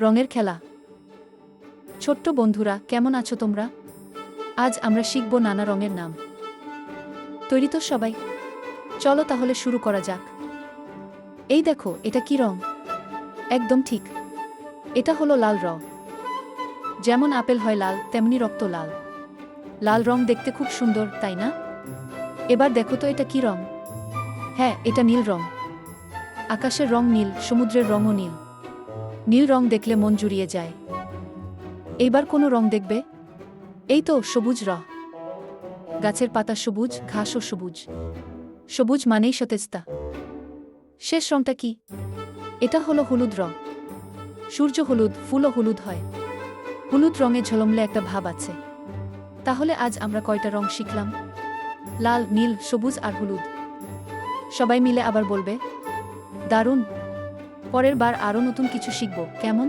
রঙের খেলা। ছোট্ট বন্ধুরা, কেমন আছো তোমরা? আজ আমরা শিখব নানা রঙের নাম। তৈরি তো সবাই? চলো তাহলে শুরু করা যাক। এই দেখো, এটা কি রং? একদম ঠিক, এটা হলো লাল রং। যেমন আপেল হয় লাল, তেমনি রক্ত লাল। লাল রং দেখতে খুব সুন্দর, তাই না? এবার দেখো তো এটা কি রং? হ্যাঁ, এটা নীল রং। আকাশের রং নীল, সমুদ্রের রঙও নীল। নীল রং দেখলে মন জুড়িয়ে যায়। এইবার কোনো রং দেখবে? এই তো সবুজ রং। গাছের পাতা সবুজ, ঘাসও সবুজ। সবুজ মানেই সতেজতা। শেষ রংটা কি? এটা হলো হলুদ রং। সূর্য হলুদ, ফুলও হলুদ হয়। হলুদ রঙে ঝলমলে একটা ভাব আছে। তাহলে আজ আমরা কয়টা রং শিখলাম? লাল, নীল, সবুজ আর হলুদ। সবাই মিলে আবার বলবে, দারুণ। পরের বার আরও নতুন কিছু শিখব, কেমন?